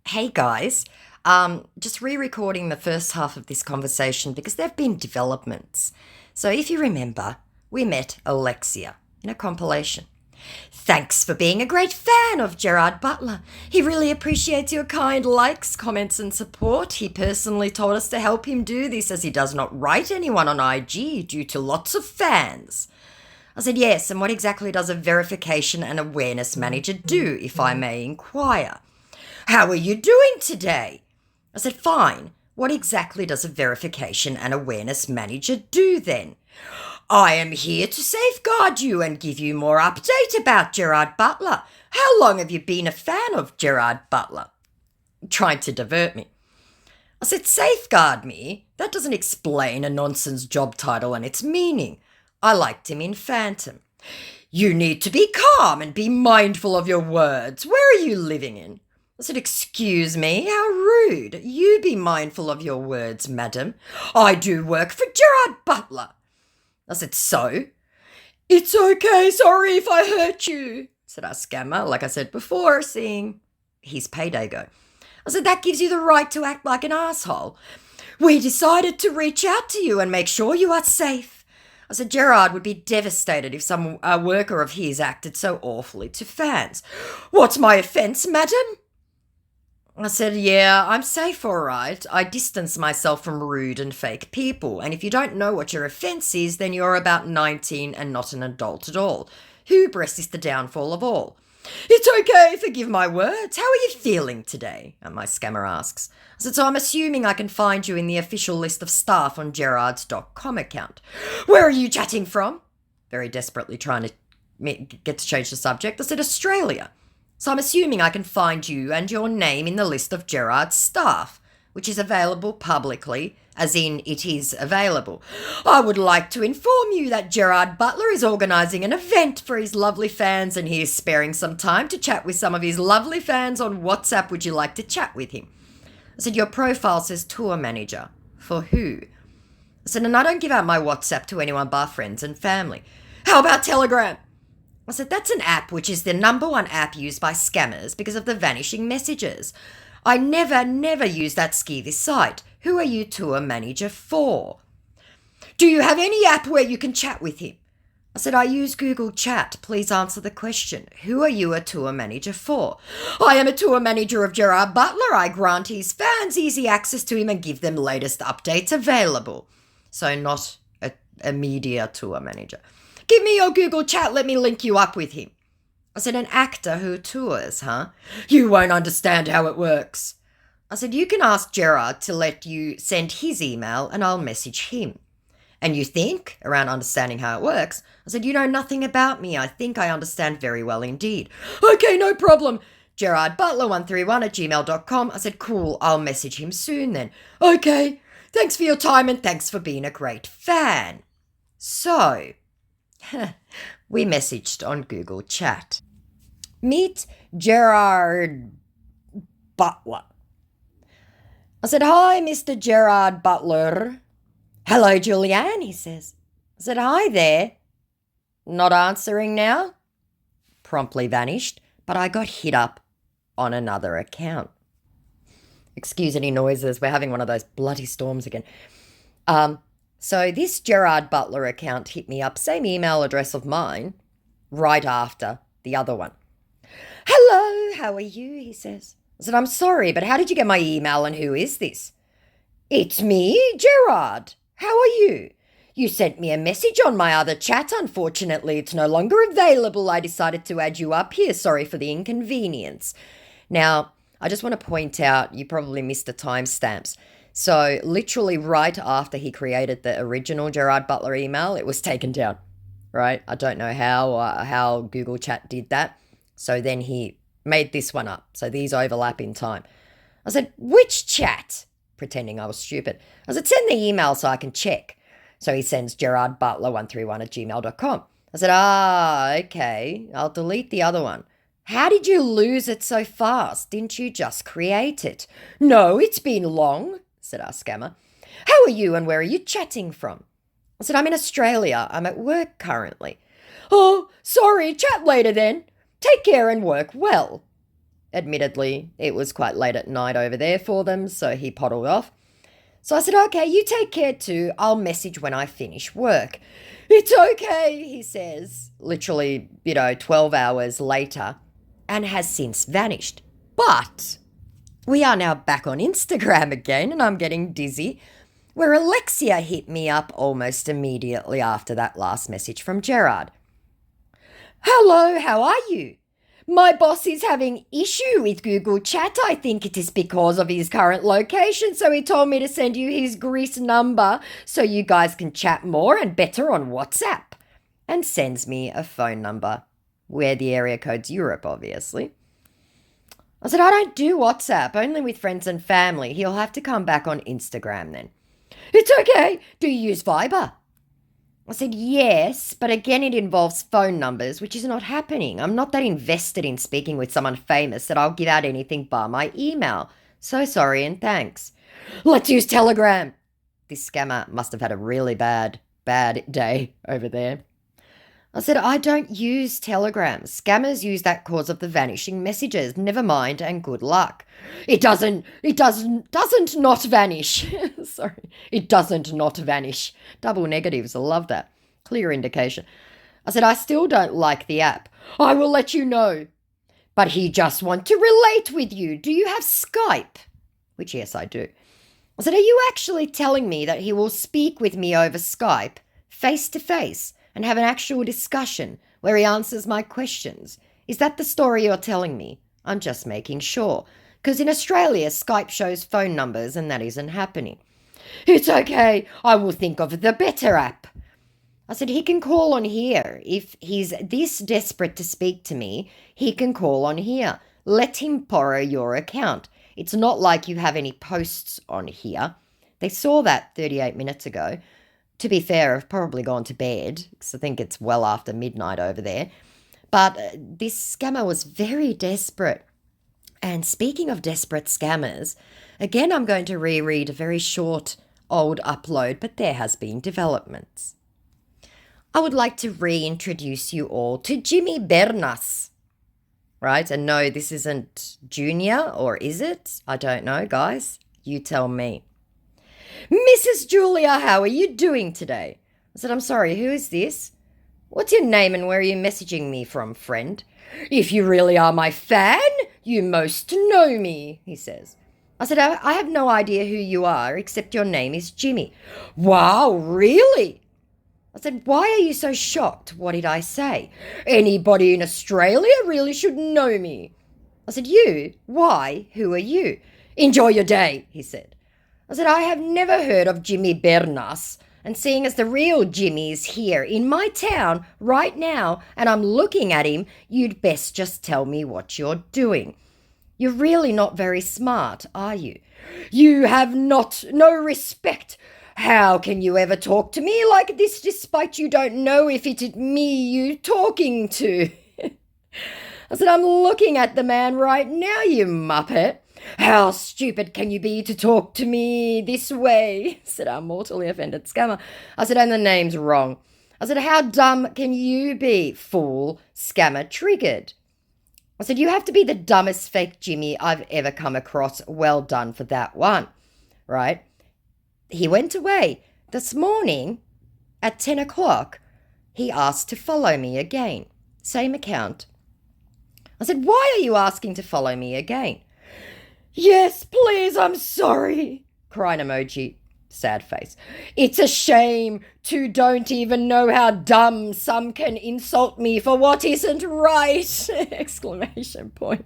Hey guys, just re recording the first half of this conversation because there have been developments. So, if you remember, we met Alexia in a compilation. Thanks for being a great fan of Gerard Butler. He really appreciates your kind likes, comments, and support. He personally told us to help him do this as he does not write anyone on IG due to lots of fans. I said, yes, and what exactly does a verification and awareness manager do, if I may inquire? How are you doing today? I said, fine. What exactly does a verification and awareness manager do then? I am here to safeguard you and give you more update about Gerard Butler. How long have you been a fan of Gerard Butler? Trying to divert me. I said, safeguard me? That doesn't explain a nonsense job title and its meaning. I liked him in Phantom. You need to be calm and be mindful of your words. Where are you living in? I said, excuse me, how rude. You be mindful of your words, madam. I do work for Gerard Butler. I said, so? It's okay, sorry if I hurt you, said our scammer, like I said before, seeing his payday go. I said, that gives you the right to act like an asshole. We decided to reach out to you and make sure you are safe. I said, Gerard would be devastated if some worker of his acted so awfully to fans. What's my offence, madam? I said, yeah, I'm safe, all right. I distance myself from rude and fake people, and if you don't know what your offence is, then you're about 19 and not an adult at all. Hubris is the downfall of all. It's okay, forgive my words. How are you feeling today? My scammer asks. I said, so I'm assuming I can find you in the official list of staff on Gerard's.com account. Where are you chatting from? Very desperately trying to get to change the subject. I said, Australia. So I'm assuming I can find you and your name in the list of Gerard's staff, which is available publicly, as in it is available. I would like to inform you that Gerard Butler is organising an event for his lovely fans and he is sparing some time to chat with some of his lovely fans on WhatsApp. Would you like to chat with him? I said, your profile says tour manager. For who? I said, and I don't give out my WhatsApp to anyone but friends and family. How about Telegram? I said, that's an app which is the number one app used by scammers because of the vanishing messages. I never use that skeevy site. Who are you tour manager for? Do you have any app where you can chat with him? I said, I use Google Chat. Please answer the question. Who are you a tour manager for? I am a tour manager of Gerard Butler. I grant his fans easy access to him and give them latest updates available. So not a media tour manager. Give me your Google Chat, let me link you up with him. I said, an actor who tours, huh? You won't understand how it works. I said, you can ask Gerard to let you send his email and I'll message him. And you think, around understanding how it works, I said, you know nothing about me. I think I understand very well indeed. Okay, no problem. GerardButler131@gmail.com. I said, cool, I'll message him soon then. Okay, thanks for your time and thanks for being a great fan. So, we messaged on Google Chat. Meet Gerard Butler. I said, hi, Mr. Gerard Butler. Hello, Julianne, he says. I said, hi there. Not answering now? Promptly vanished, but I got hit up on another account. Excuse any noises, we're having one of those bloody storms again. So this Gerard Butler account hit me up, same email address of mine, right after the other one. Hello, how are you? He says. I said, I'm sorry, but how did you get my email and who is this? It's me, Gerard. How are you? You sent me a message on my other chat. Unfortunately, it's no longer available. I decided to add you up here. Sorry for the inconvenience. Now, I just want to point out, you probably missed the timestamps. So literally right after he created the original Gerard Butler email, it was taken down, right? I don't know how Google Chat did that. So then he made this one up. So these overlap in time. I said, which chat? Pretending I was stupid. I said, send the email so I can check. So he sends GerardButler131@gmail.com. I said, okay, I'll delete the other one. How did you lose it so fast? Didn't you just create it? No, it's been long, said our scammer. How are you and where are you chatting from? I said, I'm in Australia. I'm at work currently. Oh, sorry, chat later then. Take care and work well. Admittedly, it was quite late at night over there for them, so he poddled off. So I said, okay, you take care too. I'll message when I finish work. It's okay, he says, literally, 12 hours later, and has since vanished. But we are now back on Instagram again, and I'm getting dizzy, where Alexia hit me up almost immediately after that last message from Gerard. Hello, how are you? My boss is having issue with Google Chat. I think it is because of his current location, so he told me to send you his Greece number so you guys can chat more and better on WhatsApp. And sends me a phone number, where the area code's Europe, obviously. I said, I don't do WhatsApp, only with friends and family. He'll have to come back on Instagram then. It's okay. Do you use Viber? I said, yes, but again, it involves phone numbers, which is not happening. I'm not that invested in speaking with someone famous that I'll give out anything but my email. So sorry and thanks. Let's use Telegram. This scammer must have had a really bad day over there. I said, I don't use Telegram. Scammers use that cause of the vanishing messages. Never mind and good luck. It doesn't not vanish. Sorry. It doesn't not vanish. Double negatives. I love that. Clear indication. I said, I still don't like the app. I will let you know. But he just wants to relate with you. Do you have Skype? Which, yes, I do. I said, are you actually telling me that he will speak with me over Skype, face to face, and have an actual discussion where he answers my questions? Is that the story you're telling me? I'm just making sure. Because in Australia, Skype shows phone numbers and that isn't happening. It's okay. I will think of the better app. I said, he can call on here. If he's this desperate to speak to me, he can call on here. Let him borrow your account. It's not like you have any posts on here. They saw that 38 minutes ago. To be fair, I've probably gone to bed because I think it's well after midnight over there. But this scammer was very desperate. And speaking of desperate scammers, again, I'm going to reread a very short old upload, but there has been developments. I would like to reintroduce you all to Jimmy Bernas. Right? And no, this isn't Junior, or is it? I don't know, guys. You tell me. Mrs. Julia, how are you doing today? I said, I'm sorry, who is this? What's your name and where are you messaging me from, friend? If you really are my fan, you most know me, he says. I said, I have no idea who you are, except your name is Jimmy. Wow, really? I said, why are you so shocked? What did I say? Anybody in Australia really should know me. I said, you? Why? Who are you? Enjoy your day, he said. I said, I have never heard of Jimmy Bernas, and seeing as the real Jimmy is here in my town right now and I'm looking at him, you'd best just tell me what you're doing. You're really not very smart, are you? You have no respect. How can you ever talk to me like this despite you don't know if it's me you talking to? I said, I'm looking at the man right now, you muppet. How stupid can you be to talk to me this way? Said our mortally offended scammer. I said, and the name's wrong. I said, how dumb can you be, fool? Scammer triggered. I said, you have to be the dumbest fake Jimmy I've ever come across. Well done for that one, right? He went away. This morning at 10 o'clock, he asked to follow me again. Same account. I said, why are you asking to follow me again? Yes, please, I'm sorry. Crying emoji, sad face. It's a shame to don't even know how dumb some can insult me for what isn't right. Exclamation point.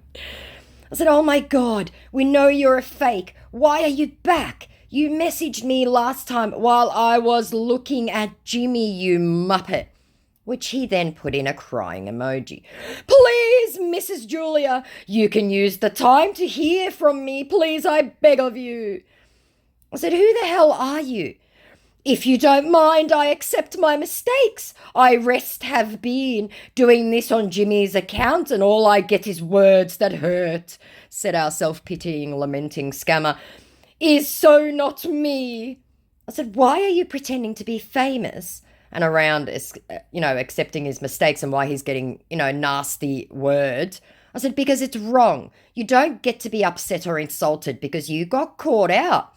I said, oh my God, we know you're a fake. Why are you back? You messaged me last time while I was looking at Jimmy, you muppet. Which he then put in a crying emoji. Please, Mrs. Julia, you can use the time to hear from me. Please, I beg of you. I said, who the hell are you? If you don't mind, I accept my mistakes. I have been doing this on Jimmy's account and all I get is words that hurt, said our self-pitying, lamenting scammer. Is so not me. I said, why are you pretending to be famous? And around, accepting his mistakes and why he's getting, nasty words. I said, because it's wrong. You don't get to be upset or insulted because you got caught out.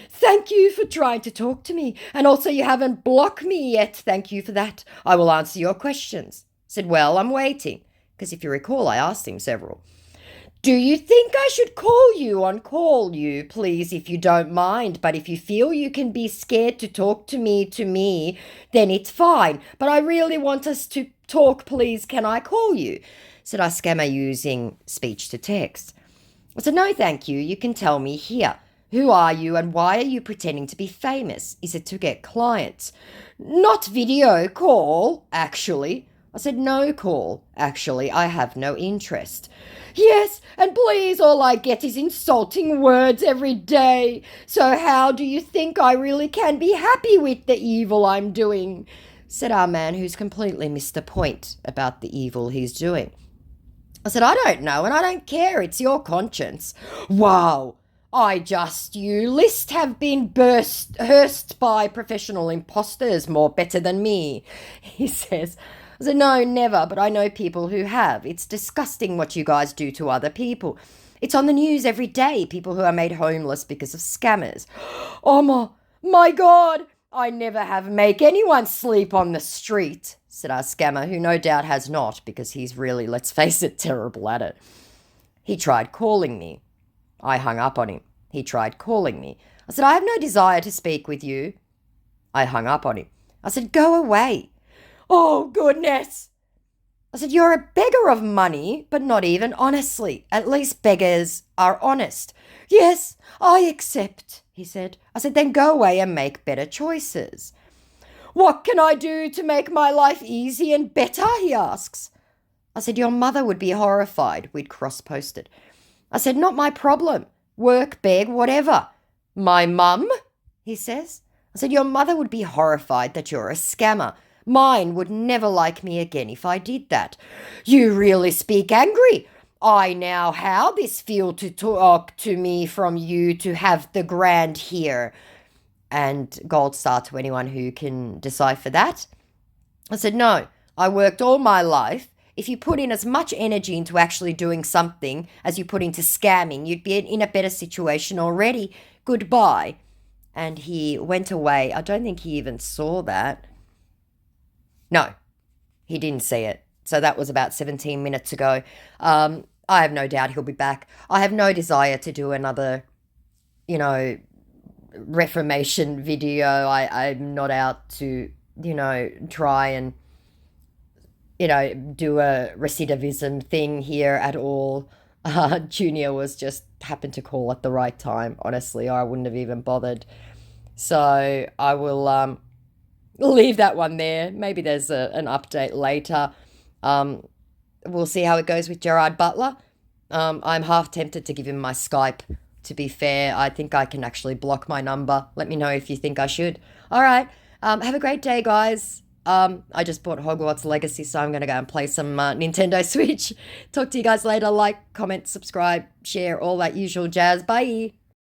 Thank you for trying to talk to me. And also, you haven't blocked me yet. Thank you for that. I will answer your questions. I said, well, I'm waiting. Because if you recall, I asked him several. Do you think I should call you, please, if you don't mind? But if you feel you can be scared to talk to me, then it's fine. But I really want us to talk, please. Can I call you? Said I scammer using speech to text. I said, no, thank you. You can tell me here. Who are you and why are you pretending to be famous? Is it to get clients? Not video call, actually. I said, no call, actually. I have no interest. Yes, and please, all I get is insulting words every day. So how do you think I really can be happy with the evil I'm doing? Said our man, who's completely missed the point about the evil he's doing. I said, I don't know and I don't care. It's your conscience. Wow. You list have been hearsed by professional imposters more better than me, he says. I said, no, never, but I know people who have. It's disgusting what you guys do to other people. It's on the news every day, people who are made homeless because of scammers. Oh my God, I never have make anyone sleep on the street, said our scammer, who no doubt has not, because he's really, let's face it, terrible at it. He tried calling me. I hung up on him. He tried calling me. I said, I have no desire to speak with you. I hung up on him. I said, go away. Oh, goodness. I said, you're a beggar of money, but not even honestly. At least beggars are honest. Yes, I accept, he said. I said, then go away and make better choices. What can I do to make my life easy and better, he asks. I said, your mother would be horrified. We'd cross-posted. I said, not my problem. Work, beg, whatever. My mum, he says. I said, your mother would be horrified that you're a scammer. Mine would never like me again if I did that. You really speak angry. I know how this feel to talk to me from you to have the grand here. And gold star to anyone who can decipher that. I said, no, I worked all my life. If you put in as much energy into actually doing something as you put into scamming, you'd be in a better situation already. Goodbye. And he went away. I don't think he even saw that. No, he didn't see it. So that was about 17 minutes ago. I have no doubt he'll be back. I have no desire to do another, reformation video. I'm not out to, try and, do a recidivism thing here at all. Junior was just happened to call at the right time, honestly, or I wouldn't have even bothered. So I will leave that one there. Maybe there's an update later. We'll see how it goes with Gerard Butler. I'm half tempted to give him my Skype. To be fair, I think I can actually block my number. Let me know if you think I should. All right. Have a great day, guys. I just bought Hogwarts Legacy, so I'm going to go and play some Nintendo Switch. Talk to you guys later. Like, comment, subscribe, share, all that usual jazz. Bye.